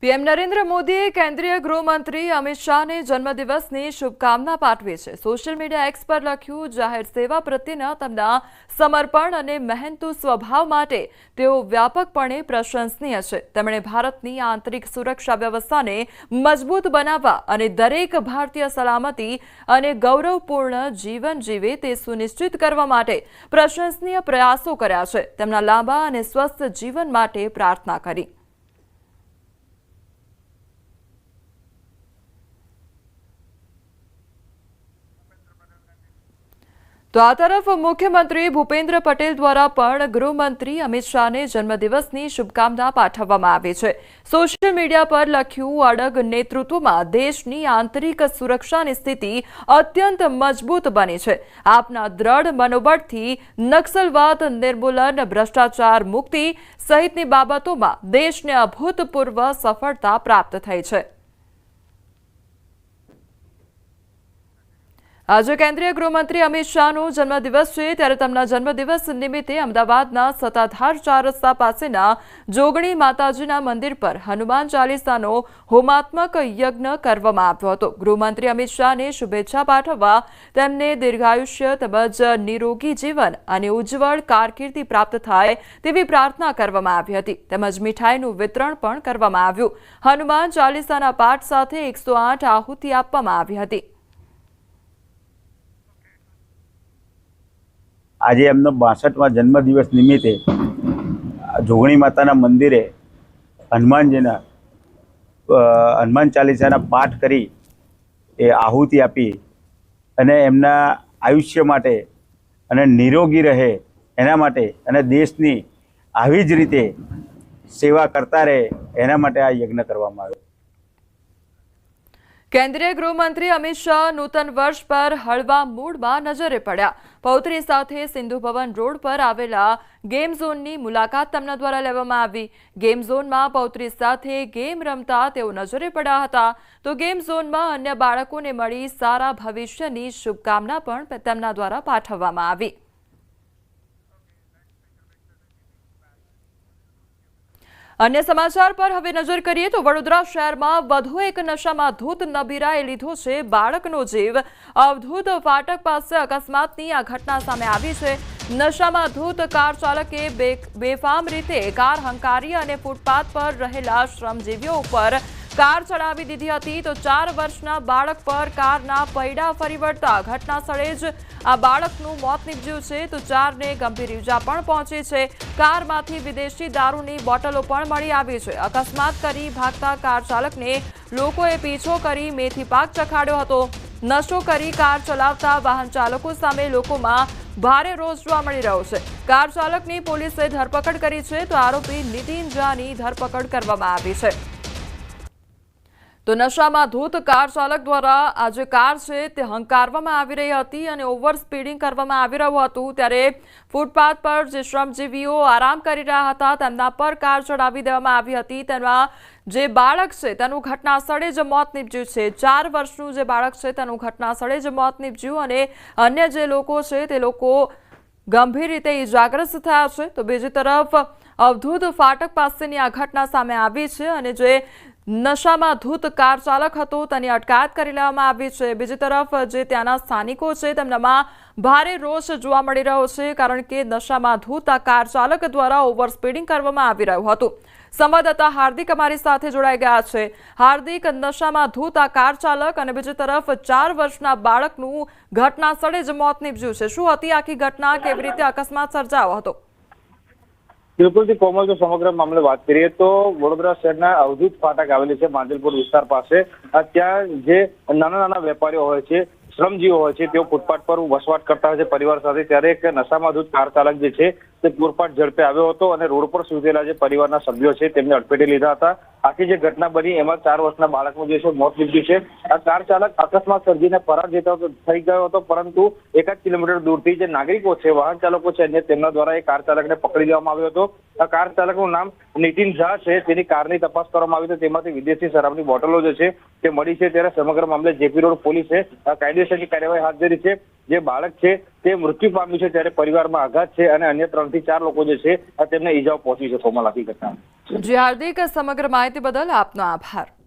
PM Narendra મોદીએ કેન્દ્રીય ગૃહમંત્રી અમિત શાહને જન્મદિવસની શુભકામના પાઠવી છે। સોશિયલ મીડિયા એક્સ પર લખ્યું, જાહેર સેવા પ્રત્યેના તેમના સમર્પણ અને મહેનતુ સ્વભાવ માટે તેઓ વ્યાપકપણે પ્રશંસનીય છે। તેમણે ભારતની આંતરિક સુરક્ષા વ્યવસ્થાને મજબૂત બનાવવા અને દરેક ભારતીય સલામતી અને ગૌરવપૂર્ણ જીવન જીવે તે સુનિશ્ચિત કરવા માટે પ્રશંસનીય પ્રયાસો કર્યા છે। તેમના લાંબા અને સ્વસ્થ જીવન માટે પ્રાર્થના કરી। तो आ तरफ मुख्यमंत्री भूपेन्द्र पटेल द्वारा पण गृहमंत्री अमित शाह ने जन्मदिवसनी शुभकामना पाठववामां आवी छे। सोशियल मीडिया पर लख्युं, अडग नेतृत्वमां देशनी आंतरिक सुरक्षानी स्थिति अत्यंत मजबूत बनी छे। आपना दृढ़ मनोबळथी नक्सलवाद निर्मूलन, भ्रष्टाचार मुक्ति सहितनी बाबतोमां देशने अभूतपूर्व सफलता प्राप्त थई छे। आज केन्द्रीय गृहमंत्री अमित शाहनो जन्मदिवस है, त्यारे तमना जन्मदिवस निमित्ते अमदावादना सत्ताधार 4 रस्ता पासेना जोगणी माताजीना मंदिर पर हनुमान चालीसानो होमात्मक यज्ञ करवामां आव्यो हतो। गृहमंत्री अमित शाहने शुभेच्छा पाठववा तेમને दीर्घायुष्य તેમજ निरोगी जीवन અને ઉજ્જવળ કારકિર્દી પ્રાપ્ત થાય તેવી પ્રાર્થના કરવામાં આવી હતી। તેમજ મીઠાઈનું વિતરણ પણ કરવામાં આવ્યું। હનુમાન ચાલીસાના પાઠ સાથે 108 આહુતિ આપવામાં આવી હતી। आज एमनो 62वां जन्मदिवस निमित्ते जोगणी माताना मंदिरे हनुमानजीना हनुमान चालीसाना पाठ करी ए आहुति आपी अने एमना आयुष्य माटे अने निरोगी रहे एना माटे अने देशनी आवी ज रीते सेवा करता रहे एना माटे आ यज्ञ करवामां आव्यो। केन्द्रीय गृहमंत्री अमित शाह नूतन वर्ष पर हळवा मूडमां नजरे पड्या। पौत्री साथे सिंधु भवन रोड पर आवेला गेम झोननी मुलाकात તેમના દ્વારા લેવામાં આવી। गेम झोનમાં पौत्री સાથે गेम રમતા તેઓ નજરે પડ્યા હતા। તો गेम झोનમાં अन्य બાળકોને મળી સારા ભવિષ્યની શુભકામના પણ તેમના દ્વારા પાઠવવામાં આવી। अन्य समाचार पर हवे नजर करिए तो वडोदरा शहर में वधु एक नशामां धूत नबीराए लीधो छे बाळकनो जीव। अवधूत फाटक पासे अकस्मातनी आ घटना सामे आवी छे। नशामां धूत कार चालके बेफाम रीते कार हंकारी अने फूटपाथ पर रहेला श्रमजीवीओ पर कार चढ़ावी दीधी हती। तो 4 वर्षना बाळक पर कारना पૈડા फरी वळता घटना स्थळे ज आ बाळकनुं मोत निपज्युं छे। तो 4 ने गंभीर ईजा पण पहोंची छे। कारमांथी विदेशी दारूनी बोटलो पण मळी आवी छे। अकस्मात करी भागता कार चालकने लोकोए पीछो करी मेथी पाक चखाड्यो हतो। नशो करी कार चलावता वाहन चालको सामे लोकोमां भारे रोष जोवा मळी रह्यो छे। कार चालकनी पोलीसे धरपकड करी छे। तो आरोपी नितिन झानी धरपकड करवामां आवी छे। तो नशामां धूत कार चालक द्वारा आज कार छे ते हंकारवामां आवी रही हती अने ओवर स्पीडिंग करवामां आवी रह्युं हतुं। त्यारे फूटपाथ पर जे श्रमजीवीओ आराम करी रह्या हता तेमना पर कार चढ़ावी देवामां आवी हती। तेमां जे बाळक छे तेनुं घटना स्थळे ज मोत निपज्युं छे। 4 वर्षनुं जे बाळक छे तेनुं घटना स्थळे ज मोत निपज्युं अने अन्य जे लोको छे ते लोको गंभीर रीते इजाग्रस्त थया छे। तो बीजी तरफ अवधूत फाटक पासेनी आ घटना सामे आवी छे अने जे नशामां धूत कार चालक हतो तेनी अटकायत करी लेवामां आवी छे। बीजी तरफ जे त्याना स्थानिको छे तेमनामां भारे रोष जोवा मळी रह्यो छे, कारण के नशामां धूत आ कार चालक द्वारा ओवर स्पीडिंग करवामां आवी रह्युं हतुं। संवाददाता हार्दिक अमारी साथे जोड़ाई गया छे। हार्दिक, नशामां धूत आ कार चालक अने बीजी तरफ 4 वर्षना बाळकनुं घटना स्थळे ज मोत निपज्युं छे। शुं हती आखी घटना, केवी रीते अकस्मात सर्जायो हतो? बिल्कुल थी कोमल, जो समग्र मामले बात करिए तो वडोदरा शहरना अवधूत फाटक आवेली छे માંજલપુર विस्तार पासे। त्यां जे नाना वेपारीओ होय छे, श्रमजीवीओ होय छे, तेओ फूटपाथ पर वसवाट करता होय छे परिवार साथे। त्यारे एक नशामां धूत कार चालक जे छे ते पूरपाट झड़पे આવ્યો હતો અને રોડ પર સૂતેલા જે પરિવારના સભ્યો છે તેમને અડફેટે લીધા હતા। આખી જે ઘટના બની એમાં 4 વર્ષના બાળકનું જે છે મોત નીપજ્યું છે। આ કાર ચાલક અકસ્માત સર્જીને ફરાર થઈ ગયો હતો, પરંતુ 1 કિલોમીટર દૂરથી જે નાગરિકો છે, વાહન ચાલકો છે, અને તેમના દ્વારા એ કાર ચાલકને પકડી લેવામાં આવ્યો હતો। આ કાર ચાલકનું નામ નીતિન ઝા છે। તેની કારની તપાસ કરવામાં આવી તો તેમાંથી વિદેશી શરાબની બોટલો જે છે તે મળી છે। ત્યારે સમગ્ર મામલે જેપી રોડ પોલીસે કાયદેસરની કાર્યવાહી હાથ ધરી છે। જે બાળક છે તે મૃત્યુ પામ્યું છે, ત્યારે પરિવારમાં આઘાત છે અને અન્ય 3 થી 4 લોકો જે છે તેમને ઈજાઓ પહોંચી છે। કોમલ, હકીકતમાં છે. જી હાર્દિક, સમગ્ર માહિતી બદલ આપનો આભાર.